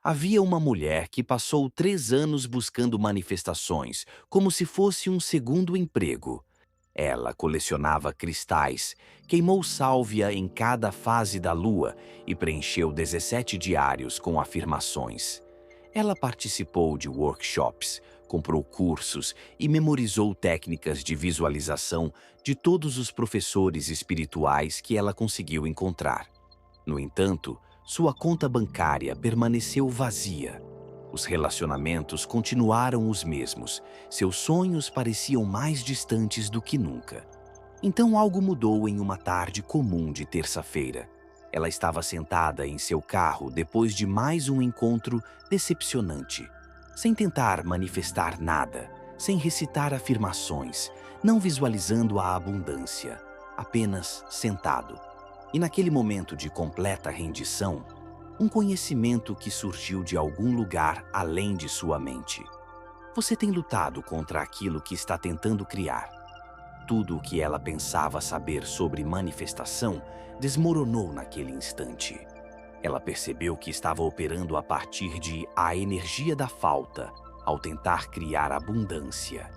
Havia uma mulher que passou 3 anos buscando manifestações, como se fosse um segundo emprego. Ela colecionava cristais, queimou sálvia em cada fase da lua e preencheu 17 diários com afirmações. Ela participou de workshops, comprou cursos e memorizou técnicas de visualização de todos os professores espirituais que ela conseguiu encontrar. No entanto, sua conta bancária permaneceu vazia. Os relacionamentos continuaram os mesmos, seus sonhos pareciam mais distantes do que nunca. Então algo mudou em uma tarde comum de terça-feira. Ela estava sentada em seu carro depois de mais um encontro decepcionante. Sem tentar manifestar nada, sem recitar afirmações, não visualizando a abundância, apenas sentado. E naquele momento de completa rendição, um conhecimento que surgiu de algum lugar além de sua mente. Você tem lutado contra aquilo que está tentando criar. Tudo o que ela pensava saber sobre manifestação desmoronou naquele instante. Ela percebeu que estava operando a partir de a energia da falta ao tentar criar abundância.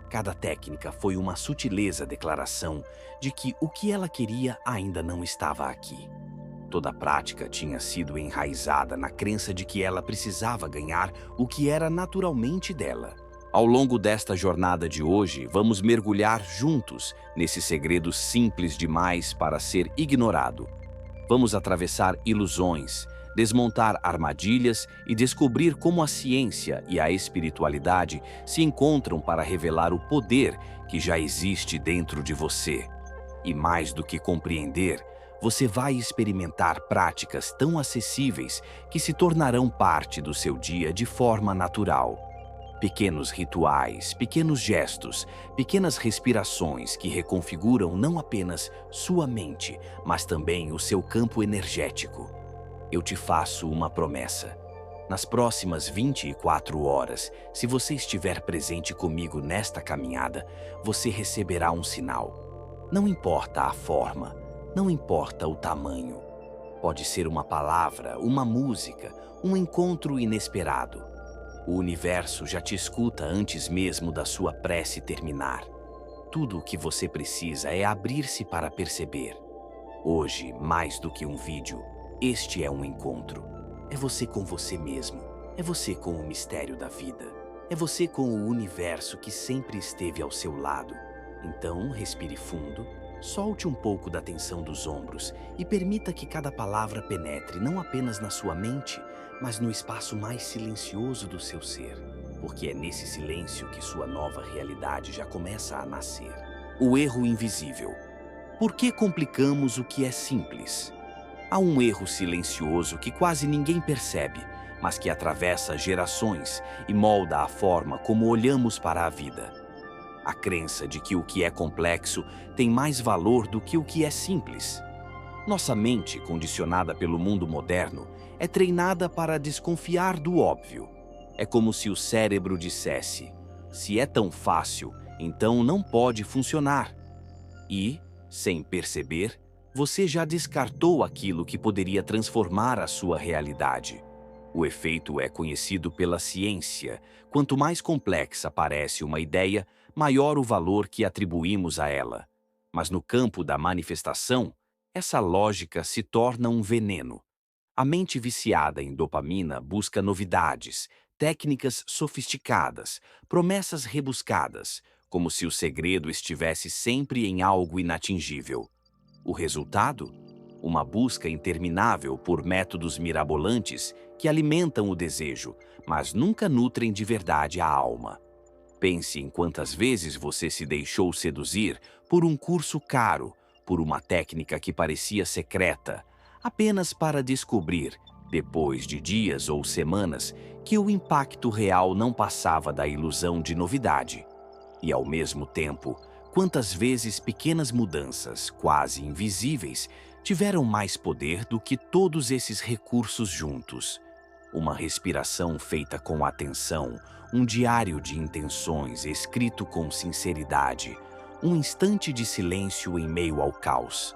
Cada técnica foi uma sutileza declaração de que o que ela queria ainda não estava aqui. Toda a prática tinha sido enraizada na crença de que ela precisava ganhar o que era naturalmente dela. Ao longo desta jornada de hoje, vamos mergulhar juntos nesse segredo simples demais para ser ignorado. Vamos atravessar ilusões, desmontar armadilhas e descobrir como a ciência e a espiritualidade se encontram para revelar o poder que já existe dentro de você. E mais do que compreender, você vai experimentar práticas tão acessíveis que se tornarão parte do seu dia de forma natural. Pequenos rituais, pequenos gestos, pequenas respirações que reconfiguram não apenas sua mente, mas também o seu campo energético. Eu te faço uma promessa. Nas próximas 24 horas, se você estiver presente comigo nesta caminhada, você receberá um sinal. Não importa a forma, não importa o tamanho. Pode ser uma palavra, uma música, um encontro inesperado. O universo já te escuta antes mesmo da sua prece terminar. Tudo o que você precisa é abrir-se para perceber. Hoje, mais do que um vídeo, este é um encontro. É você com você mesmo. É você com o mistério da vida. É você com o universo que sempre esteve ao seu lado. Então, respire fundo, solte um pouco da tensão dos ombros e permita que cada palavra penetre não apenas na sua mente, mas no espaço mais silencioso do seu ser, porque é nesse silêncio que sua nova realidade já começa a nascer. O erro invisível. Por que complicamos o que é simples? Há um erro silencioso que quase ninguém percebe, mas que atravessa gerações e molda a forma como olhamos para a vida. A crença de que o que é complexo tem mais valor do que o que é simples. Nossa mente, condicionada pelo mundo moderno, é treinada para desconfiar do óbvio. É como se o cérebro dissesse: se é tão fácil, então não pode funcionar. E, sem perceber, você já descartou aquilo que poderia transformar a sua realidade. O efeito é conhecido pela ciência. Quanto mais complexa parece uma ideia, maior o valor que atribuímos a ela. Mas no campo da manifestação, essa lógica se torna um veneno. A mente viciada em dopamina busca novidades, técnicas sofisticadas, promessas rebuscadas, como se o segredo estivesse sempre em algo inatingível. O resultado? Uma busca interminável por métodos mirabolantes que alimentam o desejo, mas nunca nutrem de verdade a alma. Pense em quantas vezes você se deixou seduzir por um curso caro, por uma técnica que parecia secreta, apenas para descobrir, depois de dias ou semanas, que o impacto real não passava da ilusão de novidade. E, ao mesmo tempo, quantas vezes pequenas mudanças, quase invisíveis, tiveram mais poder do que todos esses recursos juntos. Uma respiração feita com atenção, um diário de intenções escrito com sinceridade, um instante de silêncio em meio ao caos.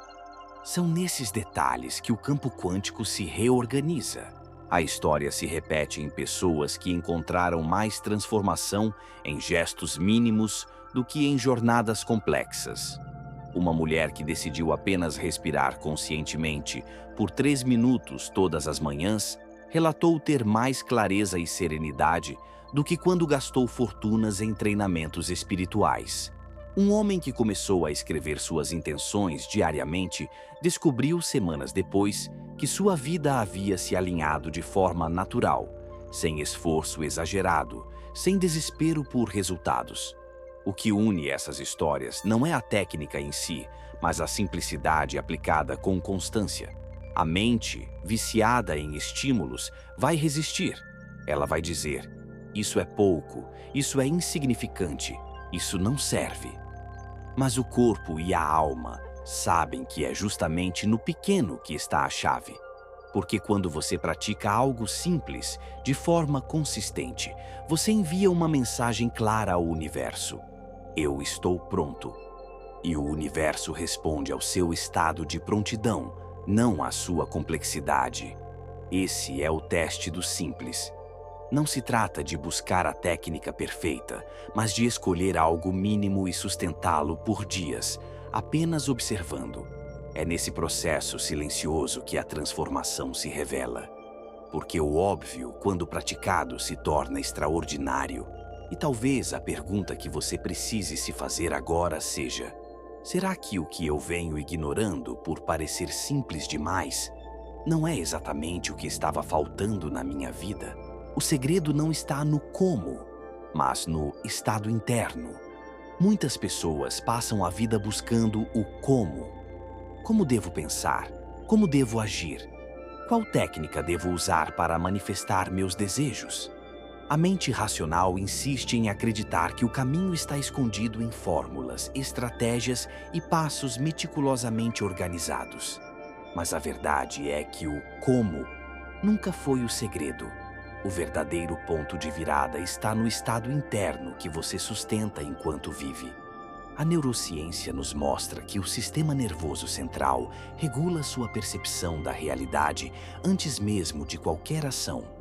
São nesses detalhes que o campo quântico se reorganiza. A história se repete em pessoas que encontraram mais transformação em gestos mínimos do que em jornadas complexas. Uma mulher que decidiu apenas respirar conscientemente por 3 minutos todas as manhãs relatou ter mais clareza e serenidade do que quando gastou fortunas em treinamentos espirituais. Um homem que começou a escrever suas intenções diariamente descobriu semanas depois que sua vida havia se alinhado de forma natural, sem esforço exagerado, sem desespero por resultados. O que une essas histórias não é a técnica em si, mas a simplicidade aplicada com constância. A mente, viciada em estímulos, vai resistir. Ela vai dizer: isso é pouco, isso é insignificante, isso não serve. Mas o corpo e a alma sabem que é justamente no pequeno que está a chave. Porque quando você pratica algo simples, de forma consistente, você envia uma mensagem clara ao universo: eu estou pronto. E o universo responde ao seu estado de prontidão, não à sua complexidade. Esse é o teste do simples. Não se trata de buscar a técnica perfeita, mas de escolher algo mínimo e sustentá-lo por dias, apenas observando. É nesse processo silencioso que a transformação se revela. Porque o óbvio, quando praticado, se torna extraordinário. E talvez a pergunta que você precise se fazer agora seja: será que o que eu venho ignorando por parecer simples demais não é exatamente o que estava faltando na minha vida? O segredo não está no como, mas no estado interno. Muitas pessoas passam a vida buscando o como. Como devo pensar? Como devo agir? Qual técnica devo usar para manifestar meus desejos? A mente racional insiste em acreditar que o caminho está escondido em fórmulas, estratégias e passos meticulosamente organizados. Mas a verdade é que o como nunca foi o segredo. O verdadeiro ponto de virada está no estado interno que você sustenta enquanto vive. A neurociência nos mostra que o sistema nervoso central regula sua percepção da realidade antes mesmo de qualquer ação.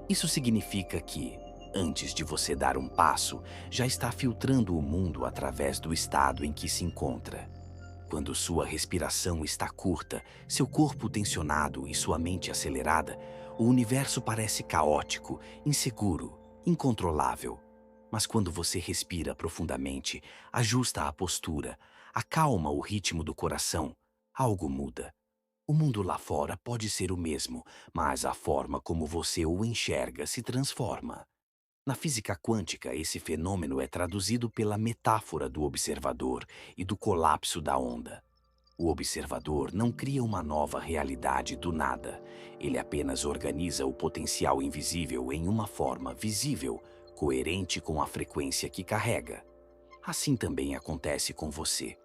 Isso significa que, antes de você dar um passo, já está filtrando o mundo através do estado em que se encontra. Quando sua respiração está curta, seu corpo tensionado e sua mente acelerada, o universo parece caótico, inseguro, incontrolável. Mas quando você respira profundamente, ajusta a postura, acalma o ritmo do coração, algo muda. O mundo lá fora pode ser o mesmo, mas a forma como você o enxerga se transforma. Na física quântica, esse fenômeno é traduzido pela metáfora do observador e do colapso da onda. O observador não cria uma nova realidade do nada. Ele apenas organiza o potencial invisível em uma forma visível, coerente com a frequência que carrega. Assim também acontece com você.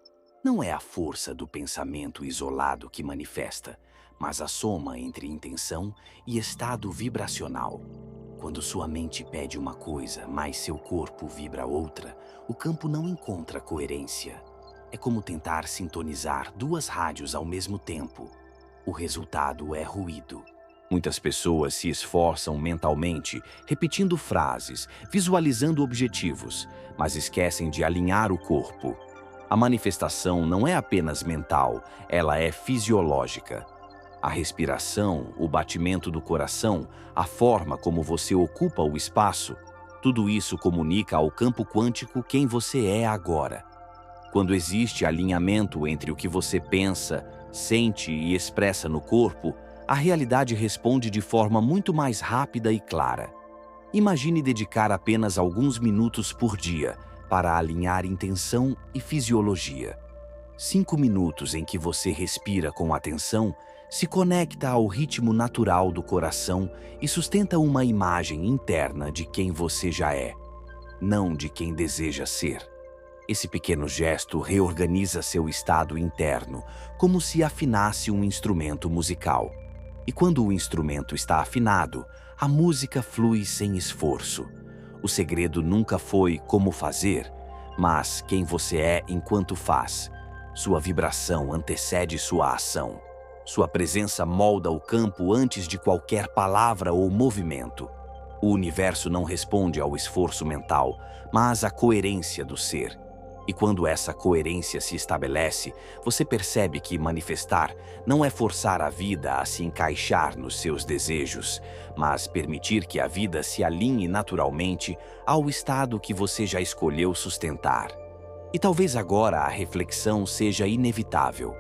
Não é a força do pensamento isolado que manifesta, mas a soma entre intenção e estado vibracional. Quando sua mente pede uma coisa, mas seu corpo vibra outra, o campo não encontra coerência. É como tentar sintonizar duas rádios ao mesmo tempo. O resultado é ruído. Muitas pessoas se esforçam mentalmente, repetindo frases, visualizando objetivos, mas esquecem de alinhar o corpo. A manifestação não é apenas mental, ela é fisiológica. A respiração, o batimento do coração, a forma como você ocupa o espaço, tudo isso comunica ao campo quântico quem você é agora. Quando existe alinhamento entre o que você pensa, sente e expressa no corpo, a realidade responde de forma muito mais rápida e clara. Imagine dedicar apenas alguns minutos por dia para alinhar intenção e fisiologia. 5 minutos em que você respira com atenção, se conecta ao ritmo natural do coração e sustenta uma imagem interna de quem você já é, não de quem deseja ser. Esse pequeno gesto reorganiza seu estado interno, como se afinasse um instrumento musical. E quando o instrumento está afinado, a música flui sem esforço. O segredo nunca foi como fazer, mas quem você é enquanto faz. Sua vibração antecede sua ação. Sua presença molda o campo antes de qualquer palavra ou movimento. O universo não responde ao esforço mental, mas à coerência do ser. E quando essa coerência se estabelece, você percebe que manifestar não é forçar a vida a se encaixar nos seus desejos, mas permitir que a vida se alinhe naturalmente ao estado que você já escolheu sustentar. E talvez agora a reflexão seja inevitável.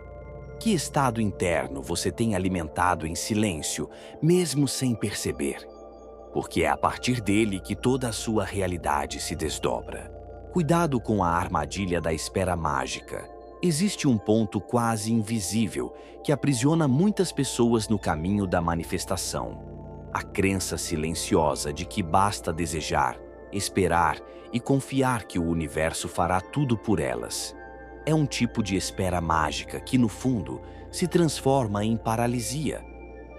Que estado interno você tem alimentado em silêncio, mesmo sem perceber? Porque é a partir dele que toda a sua realidade se desdobra. Cuidado com a armadilha da espera mágica. Existe um ponto quase invisível que aprisiona muitas pessoas no caminho da manifestação. A crença silenciosa de que basta desejar, esperar e confiar que o universo fará tudo por elas. É um tipo de espera mágica que, no fundo, se transforma em paralisia.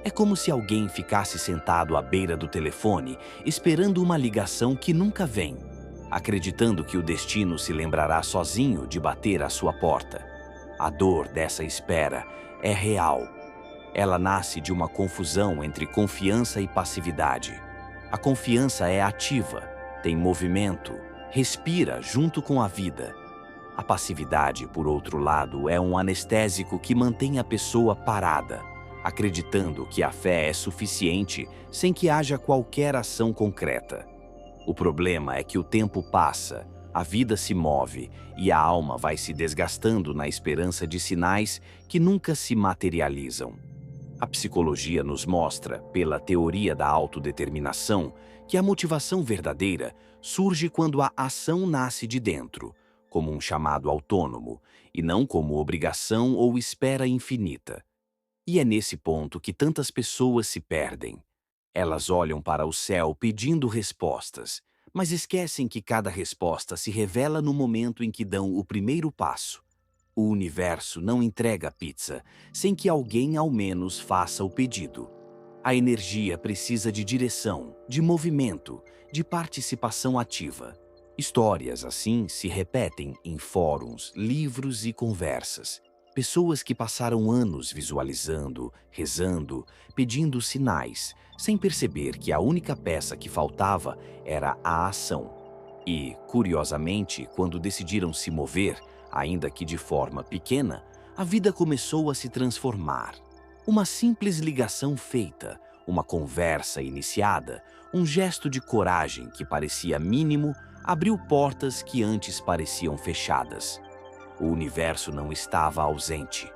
É como se alguém ficasse sentado à beira do telefone, esperando uma ligação que nunca vem, acreditando que o destino se lembrará sozinho de bater à sua porta. A dor dessa espera é real. Ela nasce de uma confusão entre confiança e passividade. A confiança é ativa, tem movimento, respira junto com a vida. A passividade, por outro lado, é um anestésico que mantém a pessoa parada, acreditando que a fé é suficiente sem que haja qualquer ação concreta. O problema é que o tempo passa, a vida se move e a alma vai se desgastando na esperança de sinais que nunca se materializam. A psicologia nos mostra, pela teoria da autodeterminação, que a motivação verdadeira surge quando a ação nasce de dentro, como um chamado autônomo, e não como obrigação ou espera infinita. E é nesse ponto que tantas pessoas se perdem. Elas olham para o céu pedindo respostas, mas esquecem que cada resposta se revela no momento em que dão o primeiro passo. O universo não entrega pizza sem que alguém ao menos faça o pedido. A energia precisa de direção, de movimento, de participação ativa. Histórias assim se repetem em fóruns, livros e conversas. Pessoas que passaram anos visualizando, rezando, pedindo sinais, sem perceber que a única peça que faltava era a ação. E, curiosamente, quando decidiram se mover, ainda que de forma pequena, a vida começou a se transformar. Uma simples ligação feita, uma conversa iniciada, um gesto de coragem que parecia mínimo, abriu portas que antes pareciam fechadas. O universo não estava ausente.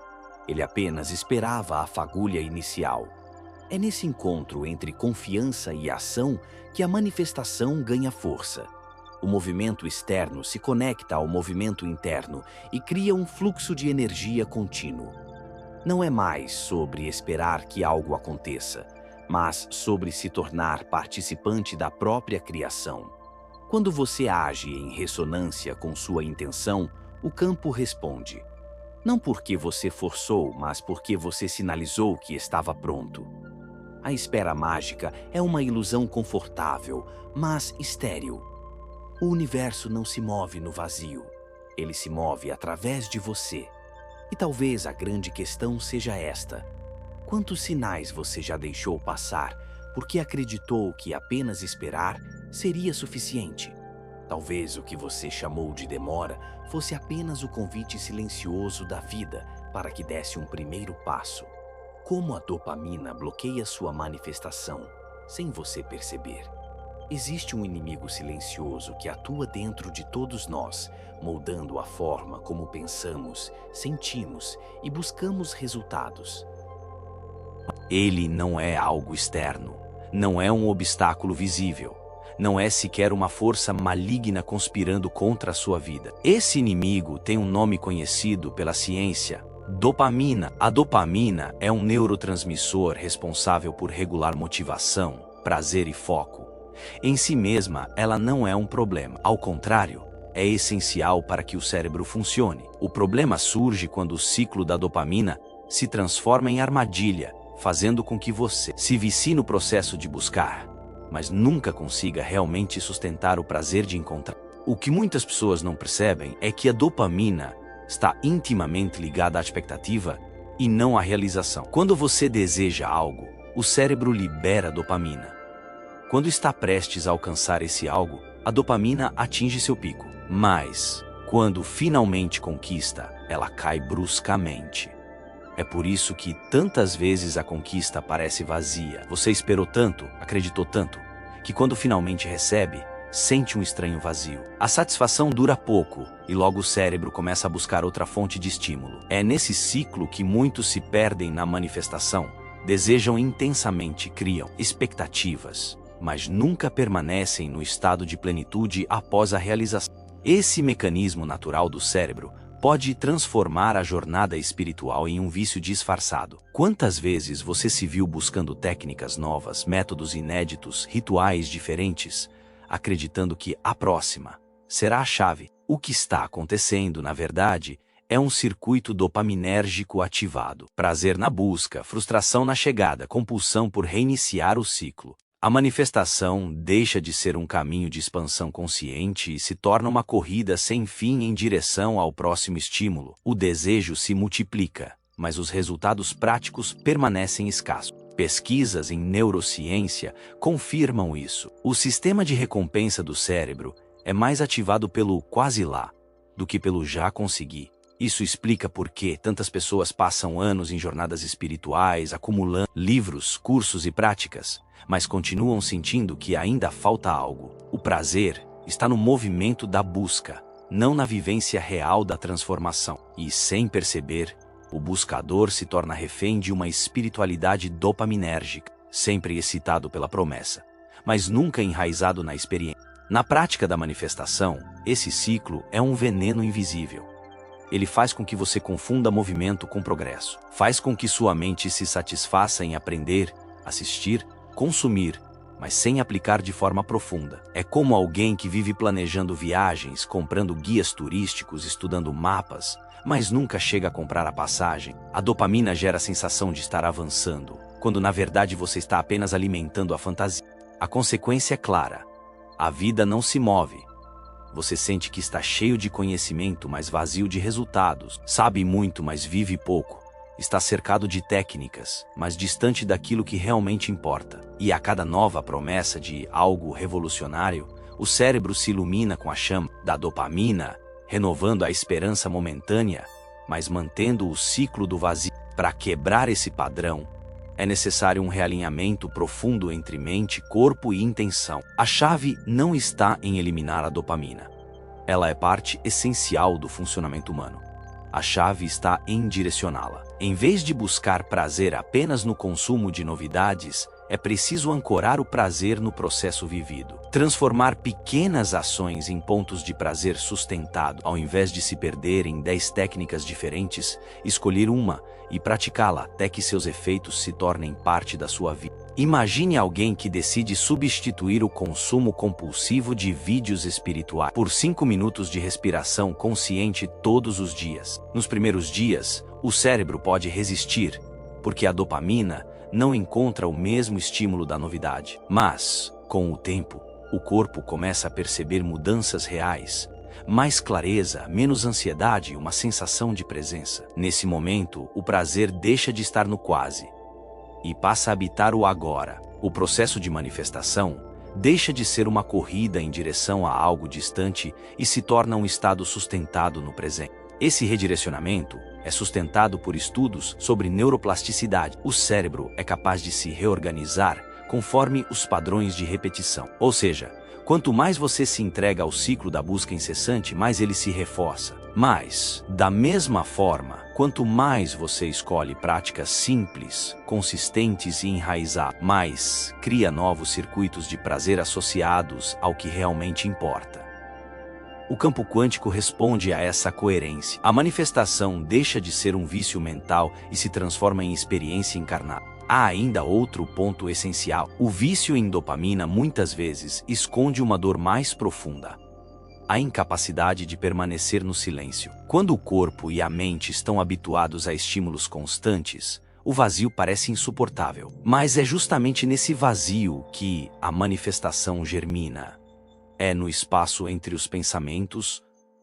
Ele apenas esperava a fagulha inicial. É nesse encontro entre confiança e ação que a manifestação ganha força. O movimento externo se conecta ao movimento interno e cria um fluxo de energia contínuo. Não é mais sobre esperar que algo aconteça, mas sobre se tornar participante da própria criação. Quando você age em ressonância com sua intenção, o campo responde. Não porque você forçou, mas porque você sinalizou que estava pronto. A espera mágica é uma ilusão confortável, mas estéril. O universo não se move no vazio. Ele se move através de você. E talvez a grande questão seja esta. Quantos sinais você já deixou passar porque acreditou que apenas esperar seria suficiente? Talvez o que você chamou de demora fosse apenas o convite silencioso da vida para que desse um primeiro passo. Como a dopamina bloqueia sua manifestação, sem você perceber. Existe um inimigo silencioso que atua dentro de todos nós, moldando a forma como pensamos, sentimos e buscamos resultados. Ele não é algo externo, não é um obstáculo visível. Não é sequer uma força maligna conspirando contra a sua vida. Esse inimigo tem um nome conhecido pela ciência: dopamina. A dopamina é um neurotransmissor responsável por regular motivação, prazer e foco. Em si mesma, ela não é um problema. Ao contrário, é essencial para que o cérebro funcione. O problema surge quando o ciclo da dopamina se transforma em armadilha, fazendo com que você se vicie no processo de buscar, mas nunca consiga realmente sustentar o prazer de encontrar. O que muitas pessoas não percebem é que a dopamina está intimamente ligada à expectativa e não a realização. Quando você deseja algo, o cérebro libera dopamina. Quando está prestes a alcançar esse algo, a dopamina atinge seu pico. Mas, quando finalmente conquista, ela cai bruscamente. É por isso que tantas vezes a conquista parece vazia. Você esperou tanto, acreditou tanto, que quando finalmente recebe, sente um estranho vazio. A satisfação dura pouco e logo o cérebro começa a buscar outra fonte de estímulo. É nesse ciclo que muitos se perdem na manifestação, desejam intensamente, criam expectativas, mas nunca permanecem no estado de plenitude após a realização. Esse mecanismo natural do cérebro pode transformar a jornada espiritual em um vício disfarçado. Quantas vezes você se viu buscando técnicas novas, métodos inéditos, rituais diferentes, acreditando que a próxima será a chave? O que está acontecendo, na verdade, é um circuito dopaminérgico ativado. Prazer na busca, frustração na chegada, compulsão por reiniciar o ciclo. A manifestação deixa de ser um caminho de expansão consciente e se torna uma corrida sem fim em direção ao próximo estímulo. O desejo se multiplica, mas os resultados práticos permanecem escassos. Pesquisas em neurociência confirmam isso. O sistema de recompensa do cérebro é mais ativado pelo quase lá do que pelo já consegui. Isso explica por que tantas pessoas passam anos em jornadas espirituais, acumulando livros, cursos e práticas, mas continuam sentindo que ainda falta algo. O prazer está no movimento da busca, não na vivência real da transformação. E sem perceber, o buscador se torna refém de uma espiritualidade dopaminérgica, sempre excitado pela promessa, mas nunca enraizado na experiência. Na prática da manifestação, esse ciclo é um veneno invisível. Ele faz com que você confunda movimento com progresso. Faz com que sua mente se satisfaça em aprender, assistir, consumir, mas sem aplicar de forma profunda. É como alguém que vive planejando viagens, comprando guias turísticos, estudando mapas, mas nunca chega a comprar a passagem. A dopamina gera a sensação de estar avançando, quando na verdade você está apenas alimentando a fantasia. A consequência é clara. A vida não se move. Você sente que está cheio de conhecimento, mas vazio de resultados. Sabe muito, mas vive pouco. Está cercado de técnicas, mas distante daquilo que realmente importa. E a cada nova promessa de algo revolucionário, o cérebro se ilumina com a chama da dopamina, renovando a esperança momentânea, mas mantendo o ciclo do vazio. Para quebrar esse padrão, é necessário um realinhamento profundo entre mente, corpo e intenção. A chave não está em eliminar a dopamina. Ela é parte essencial do funcionamento humano. A chave está em direcioná-la. Em vez de buscar prazer apenas no consumo de novidades, é preciso ancorar o prazer no processo vivido. Transformar pequenas ações em pontos de prazer sustentado. Ao invés de se perder em 10 técnicas diferentes, escolher uma e praticá-la até que seus efeitos se tornem parte da sua vida. Imagine alguém que decide substituir o consumo compulsivo de vídeos espirituais por 5 minutos de respiração consciente todos os dias. Nos primeiros dias, o cérebro pode resistir, porque a dopamina não encontra o mesmo estímulo da novidade. Mas, com o tempo, o corpo começa a perceber mudanças reais. Mais clareza, menos ansiedade e uma sensação de presença. Nesse momento, o prazer deixa de estar no quase e passa a habitar o agora. O processo de manifestação deixa de ser uma corrida em direção a algo distante e se torna um estado sustentado no presente. Esse redirecionamento é sustentado por estudos sobre neuroplasticidade. O cérebro é capaz de se reorganizar conforme os padrões de repetição. Ou seja, quanto mais você se entrega ao ciclo da busca incessante, mais ele se reforça. Mas, da mesma forma, quanto mais você escolhe práticas simples, consistentes e enraizadas, mais cria novos circuitos de prazer associados ao que realmente importa. O campo quântico responde a essa coerência. A manifestação deixa de ser um vício mental e se transforma em experiência encarnada. Há ainda outro ponto essencial. O vício em dopamina muitas vezes esconde uma dor mais profunda: a incapacidade de permanecer no silêncio. Quando o corpo e a mente estão habituados a estímulos constantes, o vazio parece insuportável. Mas é justamente nesse vazio que a manifestação germina. É no espaço entre os pensamentos,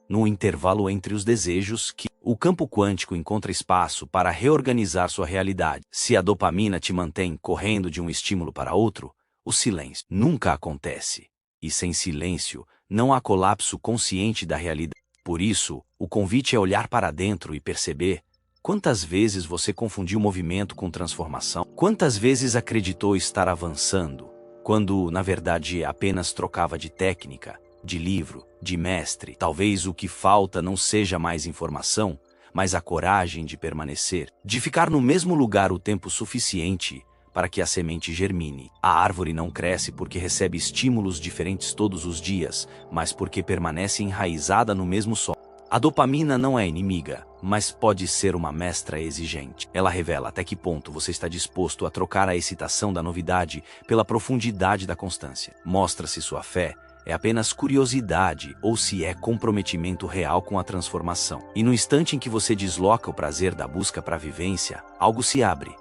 no intervalo entre os desejos que o campo quântico encontra espaço para reorganizar sua realidade. Se a dopamina te mantém correndo de um estímulo para outro, o silêncio nunca acontece. E sem silêncio, não há colapso consciente da realidade. Por isso, o convite é olhar para dentro e perceber quantas vezes você confundiu movimento com transformação, quantas vezes acreditou estar avançando, quando, na verdade, apenas trocava de técnica, de livro, de mestre. Talvez o que falta não seja mais informação, mas a coragem de permanecer, de ficar no mesmo lugar o tempo suficiente para que a semente germine. A árvore não cresce porque recebe estímulos diferentes todos os dias, mas porque permanece enraizada no mesmo solo. A dopamina não é inimiga, mas pode ser uma mestra exigente. Ela revela até que ponto você está disposto a trocar a excitação da novidade pela profundidade da constância. Mostra se sua fé é apenas curiosidade ou se é comprometimento real com a transformação. E no instante em que você desloca o prazer da busca para a vivência, algo se abre.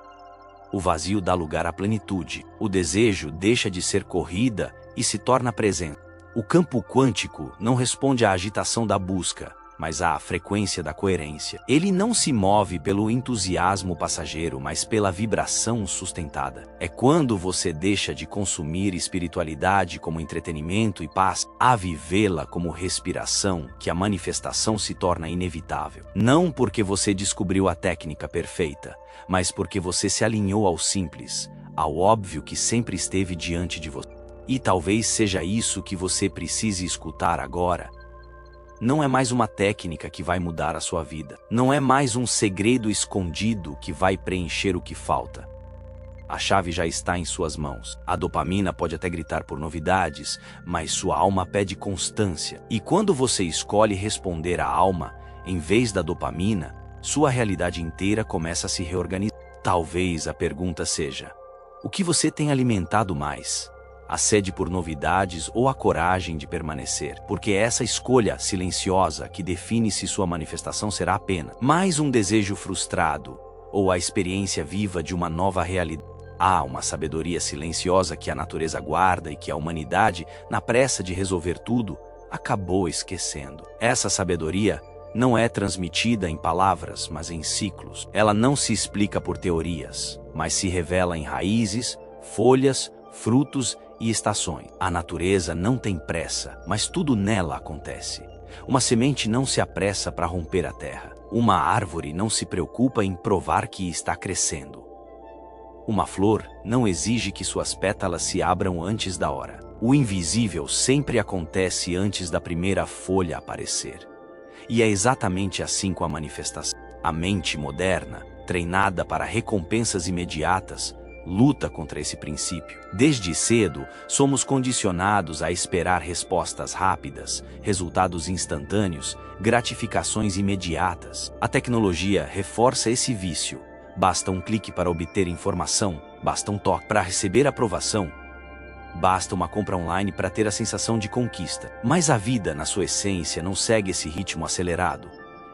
O vazio dá lugar à plenitude. O desejo deixa de ser corrida e se torna presença. O campo quântico não responde à agitação da busca, mas à frequência da coerência. Ele não se move pelo entusiasmo passageiro, mas pela vibração sustentada. É quando você deixa de consumir espiritualidade como entretenimento e paz a vivê-la como respiração que a manifestação se torna inevitável. Não porque você descobriu a técnica perfeita, mas porque você se alinhou ao simples, ao óbvio que sempre esteve diante de você. E talvez seja isso que você precise escutar agora. Não é mais uma técnica que vai mudar a sua vida. Não é mais um segredo escondido que vai preencher o que falta. A chave já está em suas mãos. A dopamina pode até gritar por novidades, mas sua alma pede constância. E quando você escolhe responder à alma, em vez da dopamina, sua realidade inteira começa a se reorganizar. Talvez a pergunta seja: o que você tem alimentado mais? A sede por novidades ou a coragem de permanecer? Porque é essa escolha silenciosa que define se sua manifestação será apenas mais um desejo frustrado ou a experiência viva de uma nova realidade. Há uma sabedoria silenciosa que a natureza guarda e que a humanidade, na pressa de resolver tudo, acabou esquecendo. Essa sabedoria não é transmitida em palavras, mas em ciclos. Ela não se explica por teorias, mas se revela em raízes, folhas, frutos e estações. A natureza não tem pressa, mas tudo nela acontece. Uma semente não se apressa para romper a terra. Uma árvore não se preocupa em provar que está crescendo. Uma flor não exige que suas pétalas se abram antes da hora. O invisível sempre acontece antes da primeira folha aparecer. E é exatamente assim com a manifestação. A mente moderna, treinada para recompensas imediatas, luta contra esse princípio. Desde cedo, somos condicionados a esperar respostas rápidas, resultados instantâneos, gratificações imediatas. A tecnologia reforça esse vício. Basta um clique para obter informação, basta um toque para receber aprovação, basta uma compra online para ter a sensação de conquista. Mas a vida, na sua essência, não segue esse ritmo acelerado.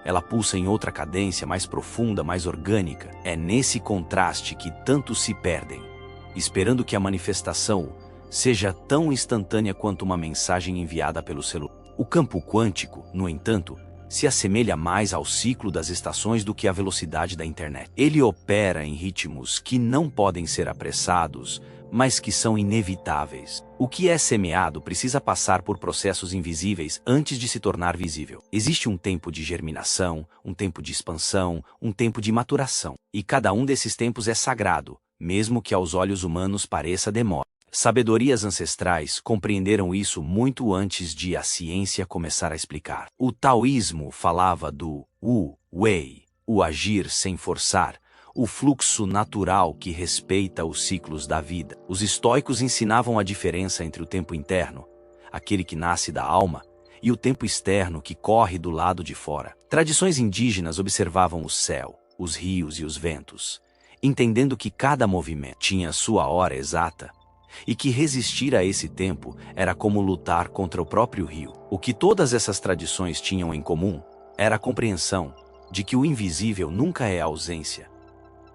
Ela pulsa em outra cadência mais profunda, mais orgânica. É nesse contraste que tantos se perdem, esperando que a manifestação seja tão instantânea quanto uma mensagem enviada pelo celular. O campo quântico, no entanto, se assemelha mais ao ciclo das estações do que à velocidade da internet. Ele opera em ritmos que não podem ser apressados, mas que são inevitáveis. O que é semeado precisa passar por processos invisíveis antes de se tornar visível. Existe um tempo de germinação, um tempo de expansão, um tempo de maturação. E cada um desses tempos é sagrado, mesmo que aos olhos humanos pareça demora. Sabedorias ancestrais compreenderam isso muito antes de a ciência começar a explicar. O taoísmo falava do Wu Wei, o agir sem forçar, o fluxo natural que respeita os ciclos da vida. Os estoicos ensinavam a diferença entre o tempo interno, aquele que nasce da alma, e o tempo externo que corre do lado de fora. Tradições indígenas observavam o céu, os rios e os ventos, entendendo que cada movimento tinha sua hora exata, e que resistir a esse tempo era como lutar contra o próprio rio. O que todas essas tradições tinham em comum era a compreensão de que o invisível nunca é ausência.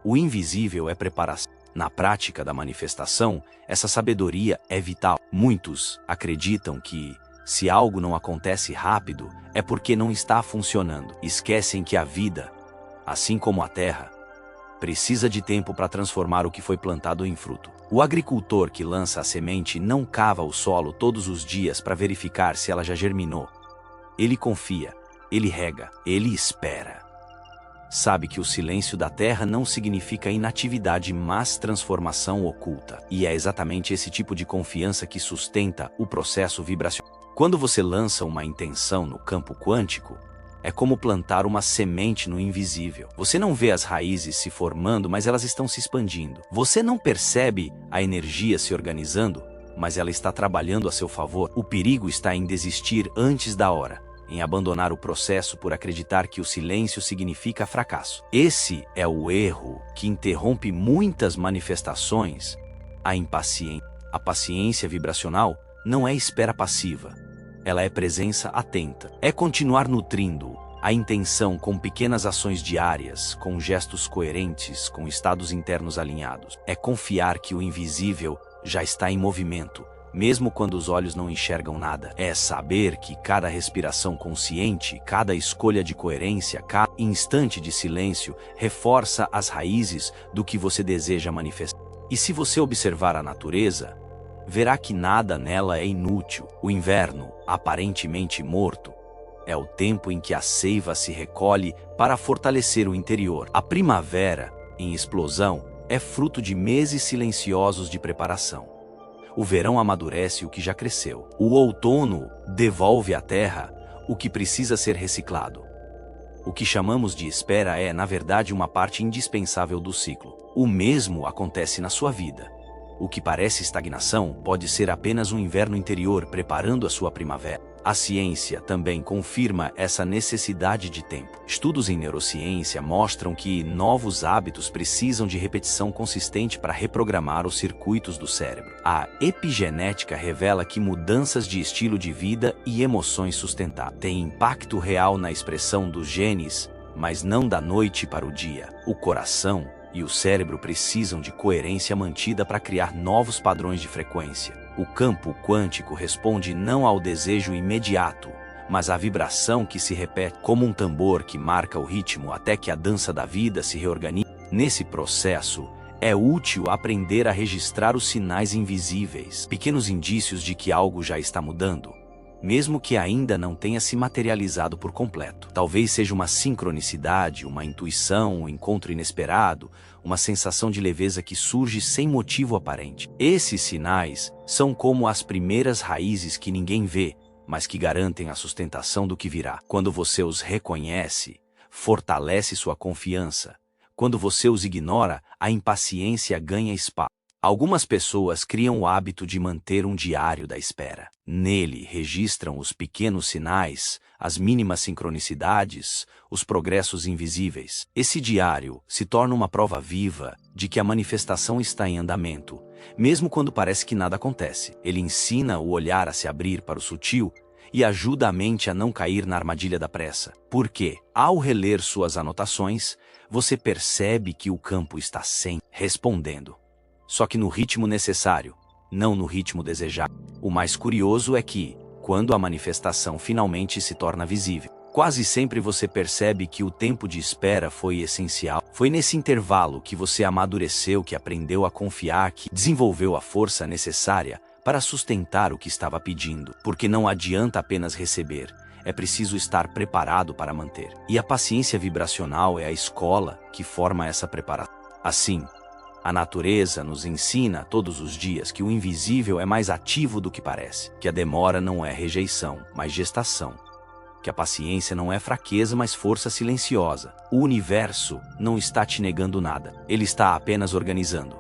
O invisível é preparação. Na prática da manifestação, essa sabedoria é vital. Muitos acreditam que, Se algo não acontece rápido, é porque não está funcionando. Esquecem que a vida, assim como a terra, precisa de tempo para transformar o que foi plantado em fruto. O agricultor que lança a semente não cava o solo todos os dias para verificar se ela já germinou. Ele confia, ele rega, ele espera. Sabe que o silêncio da terra não significa inatividade, mas transformação oculta. E é exatamente esse tipo de confiança que sustenta o processo vibracional. Quando você lança uma intenção no campo quântico, é como plantar uma semente no invisível. Você não vê as raízes se formando, mas elas estão se expandindo. Você não percebe a energia se organizando, mas ela está trabalhando a seu favor. O perigo está em desistir antes da hora, em abandonar o processo por acreditar que o silêncio significa fracasso. Esse é o erro que interrompe muitas manifestações. A impaciência. A paciência vibracional não é espera passiva. Ela é presença atenta. É continuar nutrindo a intenção com pequenas ações diárias, com gestos coerentes, com estados internos alinhados. É confiar que o invisível já está em movimento, mesmo quando os olhos não enxergam nada. É saber que cada respiração consciente, cada escolha de coerência, cada instante de silêncio reforça as raízes do que você deseja manifestar. E se você observar a natureza, verá que nada nela é inútil. O inverno, aparentemente morto, é o tempo em que a seiva se recolhe para fortalecer o interior. A primavera, em explosão, é fruto de meses silenciosos de preparação. O verão amadurece o que já cresceu. O outono devolve à terra o que precisa ser reciclado. O que chamamos de espera é, na verdade, uma parte indispensável do ciclo. O mesmo acontece na sua vida. O que parece estagnação pode ser apenas um inverno interior preparando a sua primavera. A ciência também confirma essa necessidade de tempo. Estudos em neurociência mostram que novos hábitos precisam de repetição consistente para reprogramar os circuitos do cérebro. A epigenética revela que mudanças de estilo de vida e emoções sustentáveis têm impacto real na expressão dos genes, mas não da noite para o dia. O coração e o cérebro precisam de coerência mantida para criar novos padrões de frequência. O campo quântico responde não ao desejo imediato, mas à vibração que se repete como um tambor que marca o ritmo até que a dança da vida se reorganize. Nesse processo, é útil aprender a registrar os sinais invisíveis, pequenos indícios de que algo já está mudando, mesmo que ainda não tenha se materializado por completo. Talvez seja uma sincronicidade, uma intuição, um encontro inesperado, uma sensação de leveza que surge sem motivo aparente. Esses sinais são como as primeiras raízes que ninguém vê, mas que garantem a sustentação do que virá. Quando você os reconhece, fortalece sua confiança. Quando você os ignora, a impaciência ganha espaço. Algumas pessoas criam o hábito de manter um diário da espera. Nele registram os pequenos sinais, as mínimas sincronicidades, os progressos invisíveis. Esse diário se torna uma prova viva de que a manifestação está em andamento, mesmo quando parece que nada acontece. Ele ensina o olhar a se abrir para o sutil e ajuda a mente a não cair na armadilha da pressa. Porque, ao reler suas anotações, você percebe que o campo está sempre respondendo. Só que no ritmo necessário, não no ritmo desejado. O mais curioso é que, quando a manifestação finalmente se torna visível, quase sempre você percebe que o tempo de espera foi essencial. Foi nesse intervalo que você amadureceu, que aprendeu a confiar, que desenvolveu a força necessária para sustentar o que estava pedindo. Porque não adianta apenas receber, é preciso estar preparado para manter. E a paciência vibracional é a escola que forma essa preparação. Assim, a natureza nos ensina todos os dias que o invisível é mais ativo do que parece, que a demora não é rejeição, mas gestação, que a paciência não é fraqueza, mas força silenciosa. O universo não está te negando nada, ele está apenas organizando,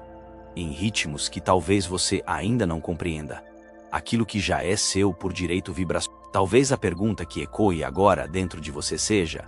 em ritmos que talvez você ainda não compreenda, aquilo que já é seu por direito vibracional. Talvez a pergunta que ecoe agora dentro de você seja: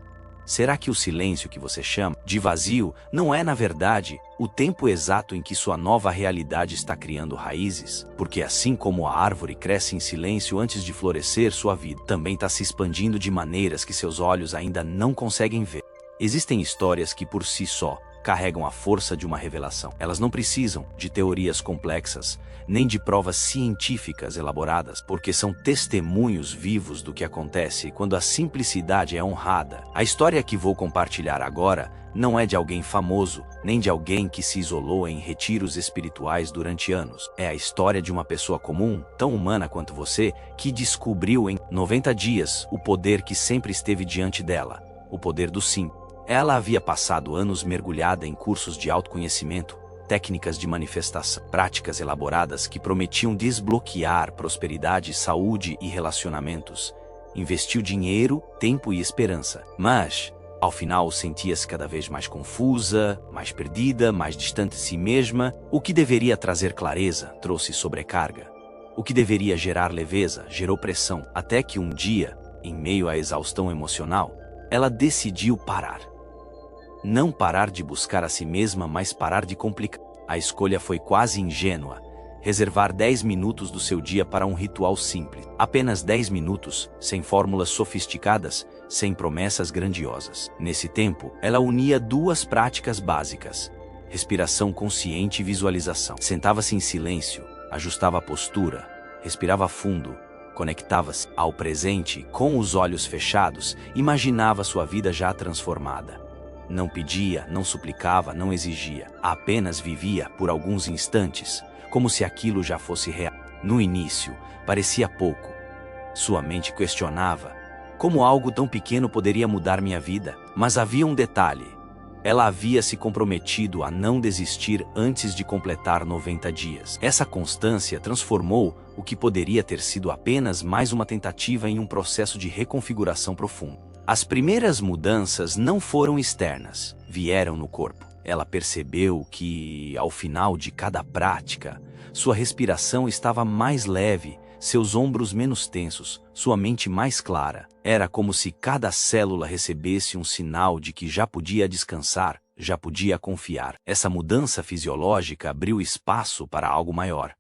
será que o silêncio que você chama de vazio não é, na verdade, o tempo exato em que sua nova realidade está criando raízes? Porque assim como a árvore cresce em silêncio antes de florescer, sua vida também está se expandindo de maneiras que seus olhos ainda não conseguem ver. Existem histórias que por si só carregam a força de uma revelação. Elas não precisam de teorias complexas, nem de provas científicas elaboradas, porque são testemunhos vivos do que acontece quando a simplicidade é honrada. A história que vou compartilhar agora não é de alguém famoso, nem de alguém que se isolou em retiros espirituais durante anos. É a história de uma pessoa comum, tão humana quanto você, que descobriu em 90 dias o poder que sempre esteve diante dela, o poder do simples. Ela havia passado anos mergulhada em cursos de autoconhecimento, técnicas de manifestação, práticas elaboradas que prometiam desbloquear prosperidade, saúde e relacionamentos. Investiu dinheiro, tempo e esperança. Mas, ao final, sentia-se cada vez mais confusa, mais perdida, mais distante de si mesma. O que deveria trazer clareza trouxe sobrecarga. O que deveria gerar leveza gerou pressão, até que um dia, em meio à exaustão emocional, ela decidiu parar. Não parar de buscar a si mesma, mas parar de complicar. A escolha foi quase ingênua. Reservar 10 minutos do seu dia para um ritual simples. Apenas 10 minutos, sem fórmulas sofisticadas, sem promessas grandiosas. Nesse tempo, ela unia duas práticas básicas: respiração consciente e visualização. Sentava-se em silêncio, ajustava a postura, respirava fundo, conectava-se ao presente com os olhos fechados, imaginava sua vida já transformada. Não pedia, não suplicava, não exigia. Apenas vivia por alguns instantes, como se aquilo já fosse real. No início, parecia pouco. Sua mente questionava: como algo tão pequeno poderia mudar minha vida? Mas havia um detalhe. Ela havia se comprometido a não desistir antes de completar 90 dias. Essa constância transformou o que poderia ter sido apenas mais uma tentativa em um processo de reconfiguração profundo. As primeiras mudanças não foram externas, vieram no corpo. Ela percebeu que, ao final de cada prática, sua respiração estava mais leve, seus ombros menos tensos, sua mente mais clara. Era como se cada célula recebesse um sinal de que já podia descansar, já podia confiar. Essa mudança fisiológica abriu espaço para algo maior.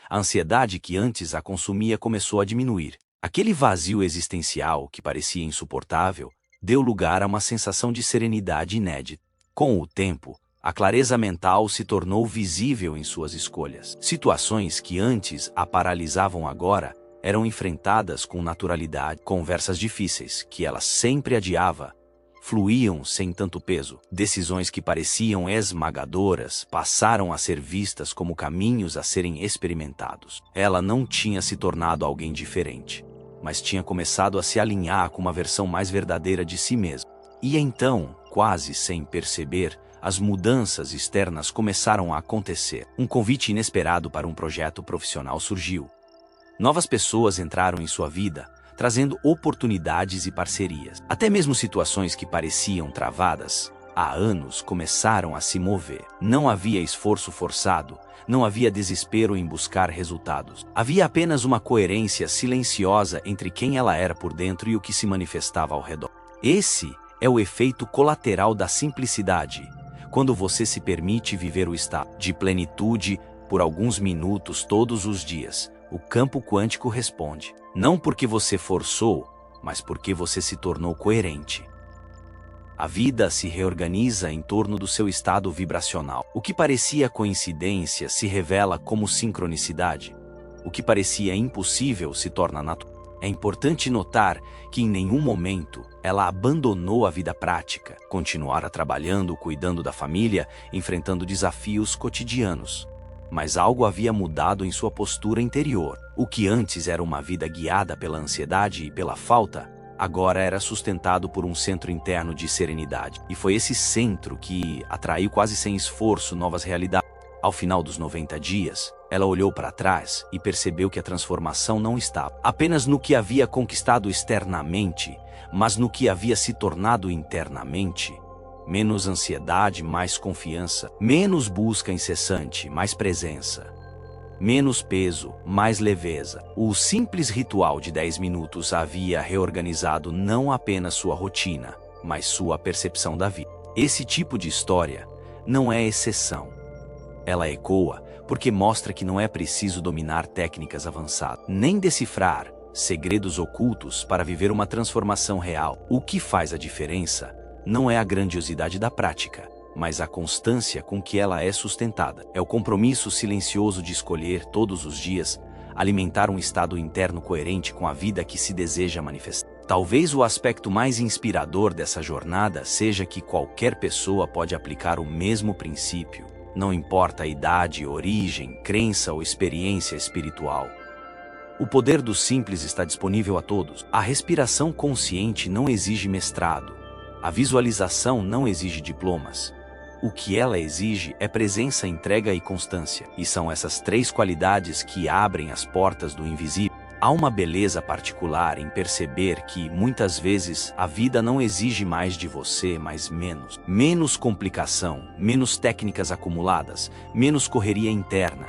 A ansiedade que antes a consumia começou a diminuir. Aquele vazio existencial que parecia insuportável deu lugar a uma sensação de serenidade inédita. Com o tempo, a clareza mental se tornou visível em suas escolhas. Situações que antes a paralisavam agora eram enfrentadas com naturalidade. Conversas difíceis, que ela sempre adiava, fluíam sem tanto peso. Decisões que pareciam esmagadoras passaram a ser vistas como caminhos a serem experimentados. Ela não tinha se tornado alguém diferente, mas tinha começado a se alinhar com uma versão mais verdadeira de si mesma. E então, quase sem perceber, as mudanças externas começaram a acontecer. Um convite inesperado para um projeto profissional surgiu. Novas pessoas entraram em sua vida, trazendo oportunidades e parcerias. Até mesmo situações que pareciam travadas há anos começaram a se mover. Não havia esforço forçado, não havia desespero em buscar resultados. Havia apenas uma coerência silenciosa entre quem ela era por dentro e o que se manifestava ao redor. Esse é o efeito colateral da simplicidade. Quando você se permite viver o estado de plenitude por alguns minutos todos os dias, o campo quântico responde. Não porque você forçou, mas porque você se tornou coerente. A vida se reorganiza em torno do seu estado vibracional. O que parecia coincidência se revela como sincronicidade. O que parecia impossível se torna natural. É importante notar que em nenhum momento ela abandonou a vida prática. Continuara trabalhando, cuidando da família, enfrentando desafios cotidianos. Mas algo havia mudado em sua postura interior. O que antes era uma vida guiada pela ansiedade e pela falta, agora era sustentado por um centro interno de serenidade. E foi esse centro que atraiu quase sem esforço novas realidades. Ao final dos 90 dias, ela olhou para trás e percebeu que a transformação não estava apenas no que havia conquistado externamente, mas no que havia se tornado internamente. Menos ansiedade, mais confiança. Menos busca incessante, mais presença. Menos peso, mais leveza. O simples ritual de 10 minutos havia reorganizado não apenas sua rotina, mas sua percepção da vida. Esse tipo de história não é exceção. Ela ecoa porque mostra que não é preciso dominar técnicas avançadas, nem decifrar segredos ocultos para viver uma transformação real. O que faz a diferença não é a grandiosidade da prática, mas a constância com que ela é sustentada. É o compromisso silencioso de escolher todos os dias alimentar um estado interno coerente com a vida que se deseja manifestar. Talvez o aspecto mais inspirador dessa jornada seja que qualquer pessoa pode aplicar o mesmo princípio, não importa a idade, origem, crença ou experiência espiritual. O poder do simples está disponível a todos. A respiração consciente não exige mestrado. A visualização não exige diplomas. O que ela exige é presença, entrega e constância. E são essas três qualidades que abrem as portas do invisível. Há uma beleza particular em perceber que, muitas vezes, a vida não exige mais de você, mas menos. Menos complicação, menos técnicas acumuladas, menos correria interna.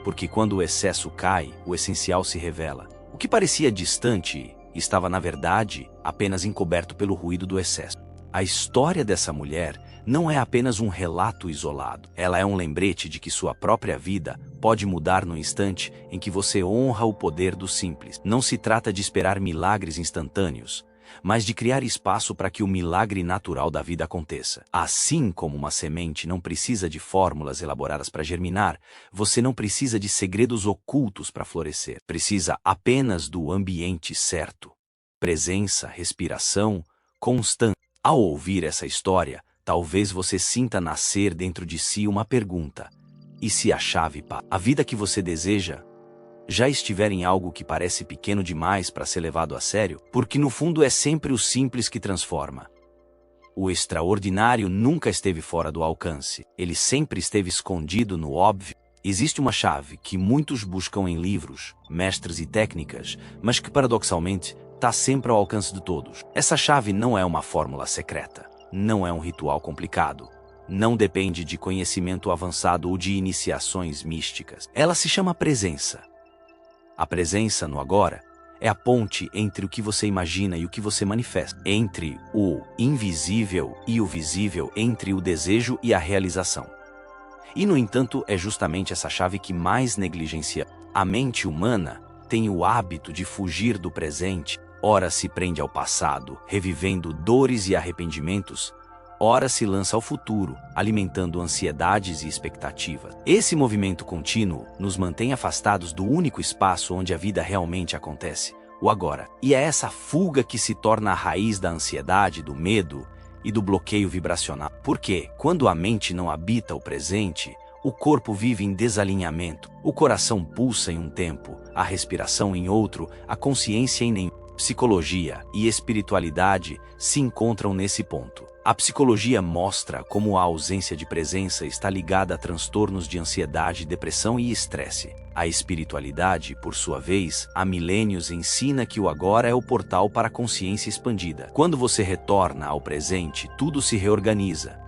Porque quando o excesso cai, o essencial se revela. O que parecia distante estava, na verdade, apenas encoberto pelo ruído do excesso. A história dessa mulher não é apenas um relato isolado. Ela é um lembrete de que sua própria vida pode mudar no instante em que você honra o poder do simples. Não se trata de esperar milagres instantâneos, mas de criar espaço para que o milagre natural da vida aconteça. Assim como uma semente não precisa de fórmulas elaboradas para germinar, você não precisa de segredos ocultos para florescer. Precisa apenas do ambiente certo. Presença, respiração, constância. Ao ouvir essa história, talvez você sinta nascer dentro de si uma pergunta: e se a chave para a vida que você deseja já estiver em algo que parece pequeno demais para ser levado a sério? Porque no fundo é sempre o simples que transforma. O extraordinário nunca esteve fora do alcance, ele sempre esteve escondido no óbvio. Existe uma chave que muitos buscam em livros, mestres e técnicas, mas que paradoxalmente está sempre ao alcance de todos. Essa chave não é uma fórmula secreta, não é um ritual complicado, não depende de conhecimento avançado ou de iniciações místicas. Ela se chama presença. A presença no agora é a ponte entre o que você imagina e o que você manifesta, entre o invisível e o visível, entre o desejo e a realização. E, no entanto, é justamente essa chave que mais negligencia. A mente humana tem o hábito de fugir do presente. Ora se prende ao passado, revivendo dores e arrependimentos, ora se lança ao futuro, alimentando ansiedades e expectativas. Esse movimento contínuo nos mantém afastados do único espaço onde a vida realmente acontece, o agora. E é essa fuga que se torna a raiz da ansiedade, do medo e do bloqueio vibracional. Porque, quando a mente não habita o presente, o corpo vive em desalinhamento, o coração pulsa em um tempo, a respiração em outro, a consciência em nenhum. Psicologia e espiritualidade se encontram nesse ponto. A psicologia mostra como a ausência de presença está ligada a transtornos de ansiedade, depressão e estresse. A espiritualidade, por sua vez, há milênios ensina que o agora é o portal para a consciência expandida. Quando você retorna ao presente, tudo se reorganiza.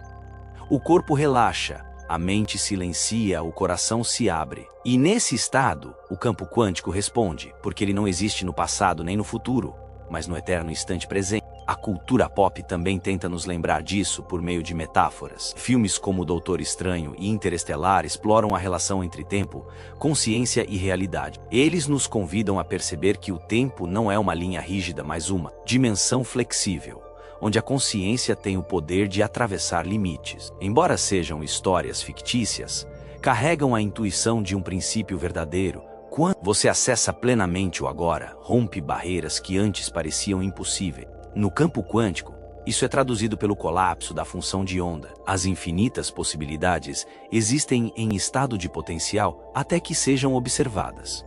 O corpo relaxa, a mente silencia, o coração se abre. E nesse estado, o campo quântico responde, porque ele não existe no passado nem no futuro, mas no eterno instante presente. A cultura pop também tenta nos lembrar disso por meio de metáforas. Filmes como Doutor Estranho e Interestelar exploram a relação entre tempo, consciência e realidade. Eles nos convidam a perceber que o tempo não é uma linha rígida, mas uma dimensão flexível, onde a consciência tem o poder de atravessar limites. Embora sejam histórias fictícias, carregam a intuição de um princípio verdadeiro. Quando você acessa plenamente o agora, rompe barreiras que antes pareciam impossíveis. No campo quântico, isso é traduzido pelo colapso da função de onda. As infinitas possibilidades existem em estado de potencial até que sejam observadas.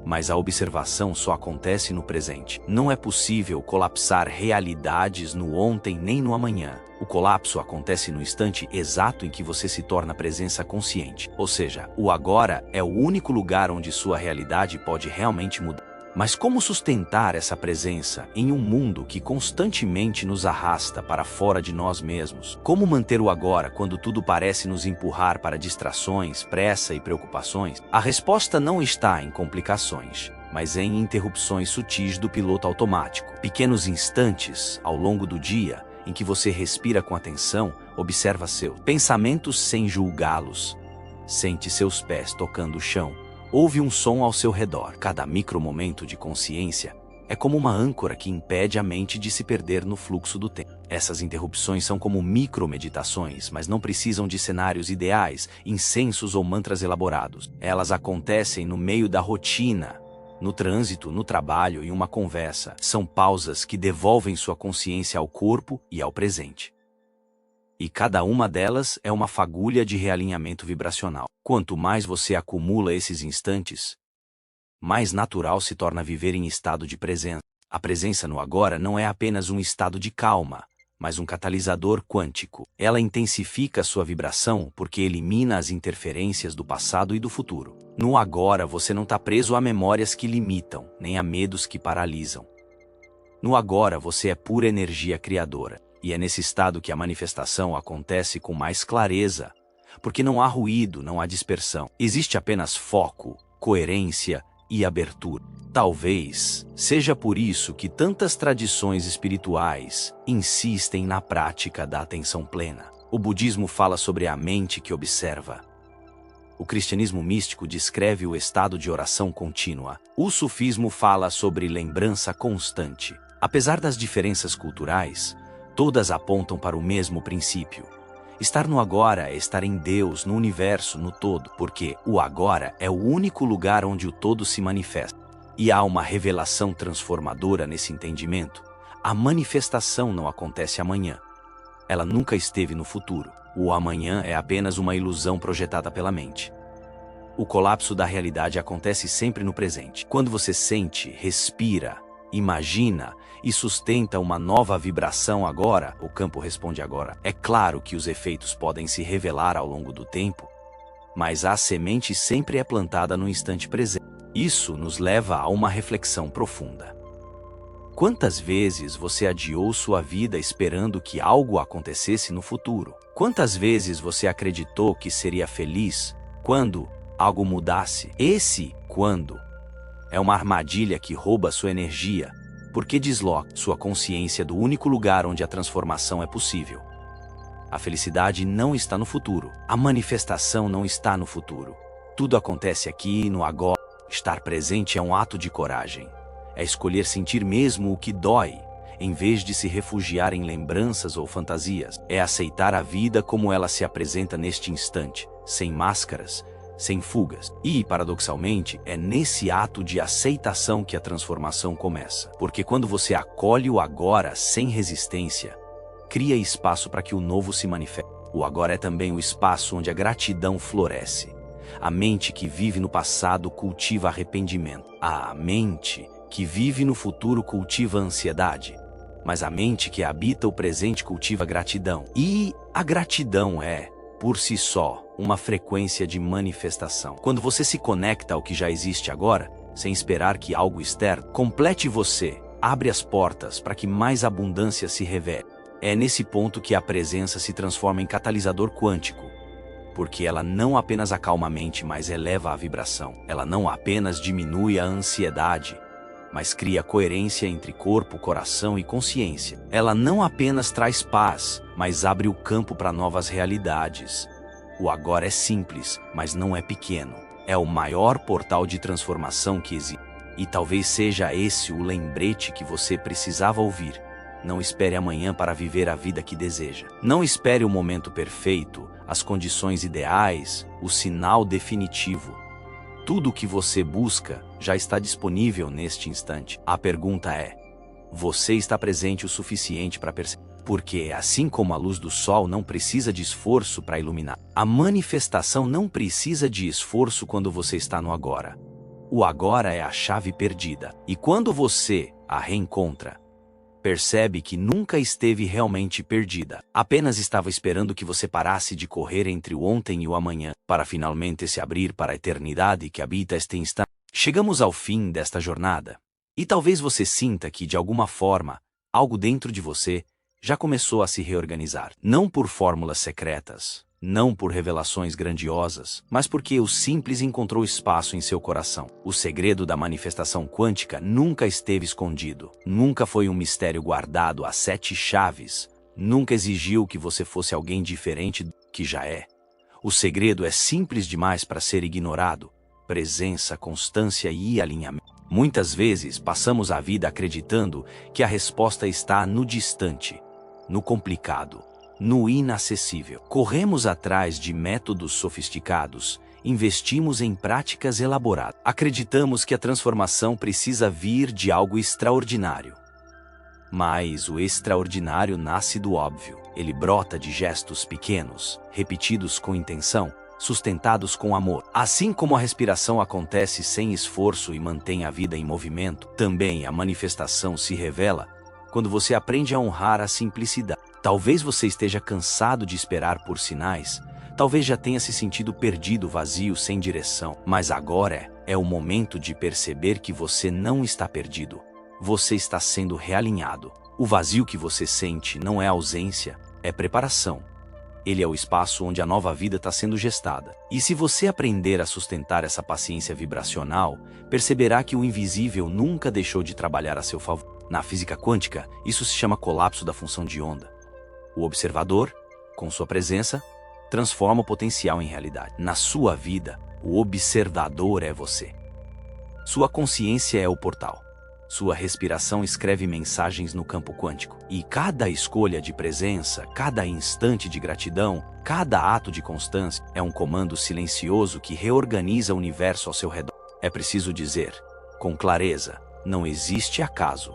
Mas a observação só acontece no presente. Não é possível colapsar realidades no ontem nem no amanhã. O colapso acontece no instante exato em que você se torna presença consciente. Ou seja, o agora é o único lugar onde sua realidade pode realmente mudar. Mas como sustentar essa presença em um mundo que constantemente nos arrasta para fora de nós mesmos? Como manter o agora quando tudo parece nos empurrar para distrações, pressa e preocupações? A resposta não está em complicações, mas em interrupções sutis do piloto automático. Pequenos instantes ao longo do dia em que você respira com atenção, observa seus pensamentos sem julgá-los, sente seus pés tocando o chão. Ouve um som ao seu redor. Cada micromomento de consciência É como uma âncora que impede a mente de se perder no fluxo do tempo. Essas interrupções são como micromeditações, mas não precisam de cenários ideais, incensos ou mantras elaborados. Elas acontecem no meio da rotina, no trânsito, no trabalho e uma conversa. São pausas que devolvem sua consciência ao corpo e ao presente. E cada uma delas é uma fagulha de realinhamento vibracional. Quanto mais você acumula esses instantes, mais natural se torna viver em estado de presença. A presença no agora não é apenas um estado de calma, mas um catalisador quântico. Ela intensifica sua vibração porque elimina as interferências do passado e do futuro. No agora você não está preso a memórias que limitam, nem a medos que paralisam. No agora você é pura energia criadora. E é nesse estado que a manifestação acontece com mais clareza, porque não há ruído, não há dispersão. Existe apenas foco, coerência e abertura. Talvez seja por isso que tantas tradições espirituais insistem na prática da atenção plena. O budismo fala sobre a mente que observa. O cristianismo místico descreve o estado de oração contínua. O sufismo fala sobre lembrança constante. Apesar das diferenças culturais, todas apontam para o mesmo princípio. Estar no agora é estar em Deus, no universo, no todo, porque o agora é o único lugar onde o todo se manifesta. E há uma revelação transformadora nesse entendimento. A manifestação não acontece amanhã. Ela nunca esteve no futuro. O amanhã é apenas uma ilusão projetada pela mente. O colapso da realidade acontece sempre no presente. Quando você sente, respira, imagina e sustenta uma nova vibração agora, o campo responde agora. É claro que os efeitos podem se revelar ao longo do tempo, mas a semente sempre é plantada no instante presente. Isso nos leva a uma reflexão profunda. Quantas vezes você adiou sua vida esperando que algo acontecesse no futuro? Quantas vezes você acreditou que seria feliz quando algo mudasse? Esse quando é uma armadilha que rouba sua energia, porque desloca sua consciência do único lugar onde a transformação é possível. A felicidade não está no futuro. A manifestação não está no futuro. Tudo acontece aqui, no agora. Estar presente é um ato de coragem. É escolher sentir mesmo o que dói, em vez de se refugiar em lembranças ou fantasias. É aceitar a vida como ela se apresenta neste instante, sem máscaras, sem fugas. E, paradoxalmente, é nesse ato de aceitação que a transformação começa. Porque quando você acolhe o agora sem resistência, cria espaço para que o novo se manifeste. O agora é também o espaço onde a gratidão floresce. A mente que vive no passado cultiva arrependimento. A mente que vive no futuro cultiva ansiedade. Mas a mente que habita o presente cultiva gratidão. E a gratidão é, por si só, uma frequência de manifestação. Quando você se conecta ao que já existe agora, sem esperar que algo externo complete você, abre as portas para que mais abundância se revele. É nesse ponto que a presença se transforma em catalisador quântico, porque ela não apenas acalma a mente, mas eleva a vibração. Ela não apenas diminui a ansiedade, mas cria coerência entre corpo, coração e consciência. Ela não apenas traz paz, mas abre o campo para novas realidades. O agora é simples, mas não é pequeno. É o maior portal de transformação que existe. E talvez seja esse o lembrete que você precisava ouvir. Não espere amanhã para viver a vida que deseja. Não espere o momento perfeito, as condições ideais, o sinal definitivo. Tudo o que você busca já está disponível neste instante. A pergunta é: você está presente o suficiente para perceber? Porque, assim como a luz do sol não precisa de esforço para iluminar, a manifestação não precisa de esforço quando você está no agora. O agora é a chave perdida. E quando você a reencontra, percebe que nunca esteve realmente perdida. Apenas estava esperando que você parasse de correr entre o ontem e o amanhã, para finalmente se abrir para a eternidade que habita este instante. Chegamos ao fim desta jornada. E talvez você sinta que, de alguma forma, algo dentro de você já começou a se reorganizar. Não por fórmulas secretas, não por revelações grandiosas, mas porque o simples encontrou espaço em seu coração. O segredo da manifestação quântica nunca esteve escondido, nunca foi um mistério guardado a 7 chaves, nunca exigiu que você fosse alguém diferente do que já é. O segredo é simples demais para ser ignorado: presença, constância e alinhamento. Muitas vezes passamos a vida acreditando que a resposta está no distante, no complicado, no inacessível. Corremos atrás de métodos sofisticados, investimos em práticas elaboradas. Acreditamos que a transformação precisa vir de algo extraordinário. Mas o extraordinário nasce do óbvio. Ele brota de gestos pequenos, repetidos com intenção, sustentados com amor. Assim como a respiração acontece sem esforço e mantém a vida em movimento, também a manifestação se revela quando você aprende a honrar a simplicidade. Talvez você esteja cansado de esperar por sinais, talvez já tenha se sentido perdido, vazio, sem direção. Mas agora é o momento de perceber que você não está perdido. Você está sendo realinhado. O vazio que você sente não é ausência, é preparação. Ele é o espaço onde a nova vida está sendo gestada. E se você aprender a sustentar essa paciência vibracional, perceberá que o invisível nunca deixou de trabalhar a seu favor. Na física quântica, isso se chama colapso da função de onda. O observador, com sua presença, transforma o potencial em realidade. Na sua vida, o observador é você. Sua consciência é o portal. Sua respiração escreve mensagens no campo quântico. E cada escolha de presença, cada instante de gratidão, cada ato de constância é um comando silencioso que reorganiza o universo ao seu redor. É preciso dizer, com clareza, não existe acaso.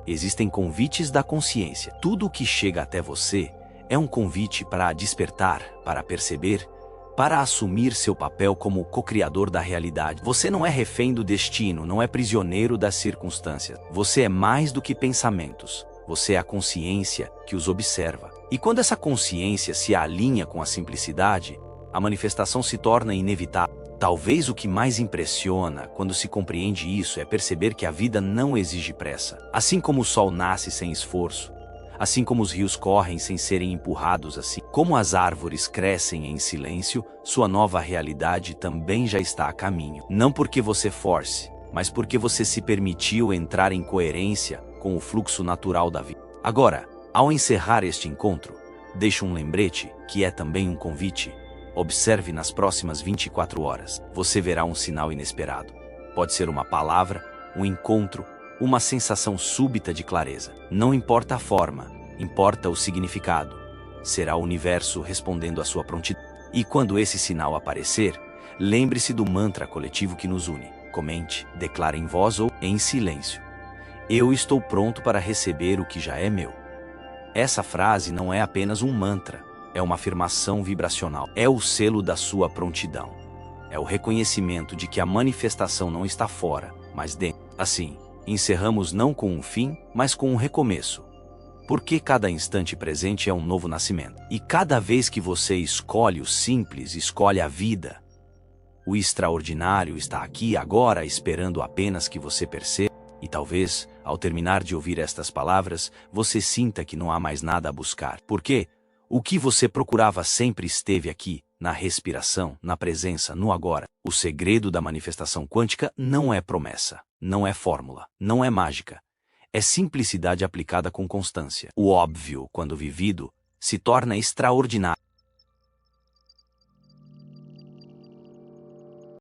Existem convites da consciência. Tudo o que chega até você é um convite para despertar, para perceber, para assumir seu papel como co-criador da realidade. Você não é refém do destino, não é prisioneiro das circunstâncias. Você é mais do que pensamentos. Você é a consciência que os observa. E quando essa consciência se alinha com a simplicidade, a manifestação se torna inevitável. Talvez o que mais impressiona quando se compreende isso é perceber que a vida não exige pressa. Assim como o sol nasce sem esforço, assim como os rios correm sem serem empurrados, assim como as árvores crescem em silêncio, sua nova realidade também já está a caminho. Não porque você force, mas porque você se permitiu entrar em coerência com o fluxo natural da vida. Agora, ao encerrar este encontro, deixo um lembrete que é também um convite. Observe nas próximas 24 horas. Você verá um sinal inesperado. Pode ser uma palavra, um encontro, uma sensação súbita de clareza. Não importa a forma, importa o significado. Será o universo respondendo à sua prontidão. E quando esse sinal aparecer, lembre-se do mantra coletivo que nos une. Comente, declare em voz ou em silêncio. Eu estou pronto para receber o que já é meu. Essa frase não é apenas um mantra, é uma afirmação vibracional. É o selo da sua prontidão. É o reconhecimento de que a manifestação não está fora, mas dentro. Assim, encerramos não com um fim, mas com um recomeço. Porque cada instante presente é um novo nascimento. E cada vez que você escolhe o simples, escolhe a vida. O extraordinário está aqui agora esperando apenas que você perceba. E talvez, ao terminar de ouvir estas palavras, você sinta que não há mais nada a buscar. Porque o que você procurava sempre esteve aqui, na respiração, na presença, no agora. O segredo da manifestação quântica não é promessa, não é fórmula, não é mágica. É simplicidade aplicada com constância. O óbvio, quando vivido, se torna extraordinário.